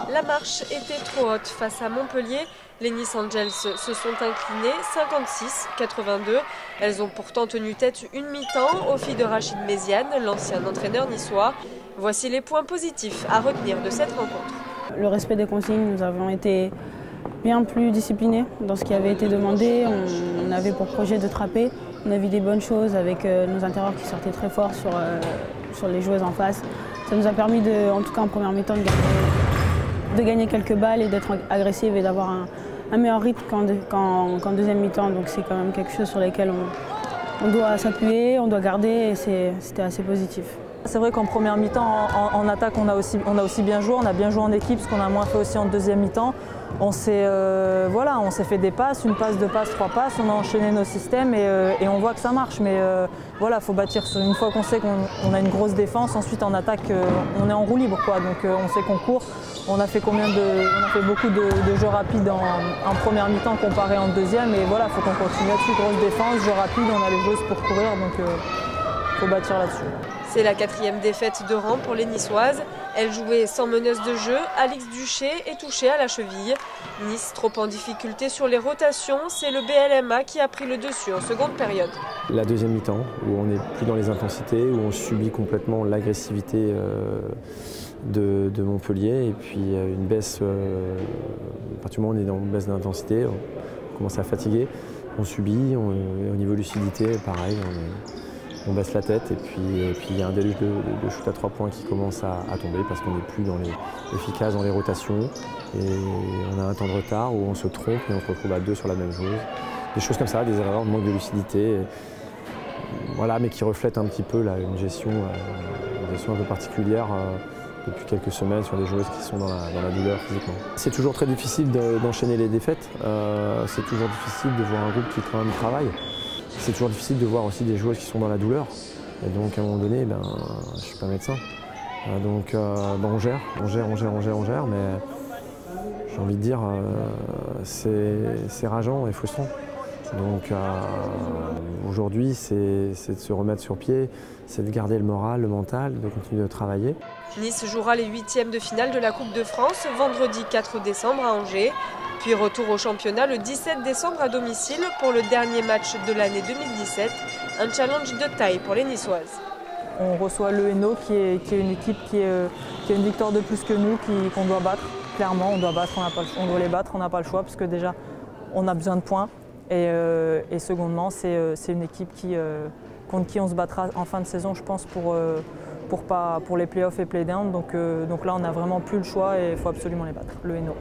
La marche était trop haute face à Montpellier. Les Nice Angels se sont inclinés 56-82. Elles ont pourtant tenu tête une mi-temps au fil de Rachid Méziane, l'ancien entraîneur niçois. Voici les points positifs à retenir de cette rencontre. Le respect des consignes, nous avons été bien plus disciplinés dans ce qui avait été demandé. On avait pour projet de trapper. On a vu des bonnes choses avec nos intérieurs qui sortaient très fort sur les joueuses en face. Ça nous a permis, en tout cas en première mi-temps, de gagner quelques balles et d'être agressive et d'avoir un meilleur rythme qu'en deuxième mi-temps. Donc c'est quand même quelque chose sur lequel on doit s'appuyer, on doit garder et c'était assez positif. C'est vrai qu'en première mi-temps, en attaque, on a aussi bien joué. On a bien joué en équipe, ce qu'on a moins fait aussi en deuxième mi-temps. On s'est fait des passes, une passe, deux passes, trois passes. On a enchaîné nos systèmes et on voit que ça marche. Mais voilà, il faut bâtir sur une fois qu'on sait qu'on a une grosse défense. Ensuite, en attaque, on est en roue libre, quoi. Donc on sait qu'on court. On a fait beaucoup de jeux rapides en première mi-temps comparé en deuxième. Et voilà, il faut qu'on continue là-dessus. Grosse défense, jeux rapides, on a les joueuses pour courir. Donc il faut bâtir là-dessus. C'est la 4e défaite de rang pour les Niçoises. Elles jouaient sans meneuse de jeu. Alix Duché est touchée à la cheville. Nice, trop en difficulté sur les rotations, c'est le BLMA qui a pris le dessus en seconde période. La deuxième mi-temps, où on n'est plus dans les intensités, où on subit complètement l'agressivité de Montpellier. Et puis une baisse, à partir du moment où on est dans une baisse d'intensité, on commence à fatiguer. On subit, au niveau lucidité, pareil. On baisse la tête et puis il y a un déluge de shoot à 3 points qui commence à tomber parce qu'on n'est plus efficace dans les rotations et on a un temps de retard où on se trompe et on se retrouve à 2 sur la même chose. Des choses comme ça, des erreurs, de manque de lucidité, voilà, mais qui reflètent un petit peu là, une gestion un peu particulière depuis quelques semaines sur des joueuses qui sont dans la douleur physiquement. C'est toujours très difficile d'enchaîner les défaites, c'est toujours difficile de voir un groupe qui quand même travaille. C'est toujours difficile de voir aussi des joueuses qui sont dans la douleur. Et donc à un moment donné, je ne suis pas médecin. Donc on gère, mais j'ai envie de dire, c'est rageant et frustrant. Donc aujourd'hui, c'est de se remettre sur pied, c'est de garder le moral, le mental, de continuer de travailler. Nice jouera les 8e de finale de la Coupe de France vendredi 4 décembre à Angers. Puis retour au championnat le 17 décembre à domicile pour le dernier match de l'année 2017. Un challenge de taille pour les Niçoises. On reçoit le Hainaut qui est une équipe qui a une victoire de plus que nous, qu'on doit battre. Clairement, on doit les battre, on n'a pas le choix parce que déjà on a besoin de points. Et secondement, c'est une équipe contre qui on se battra en fin de saison, je pense, pour les playoffs et play-down. Donc là, on n'a vraiment plus le choix et il faut absolument les battre, le Hainaut.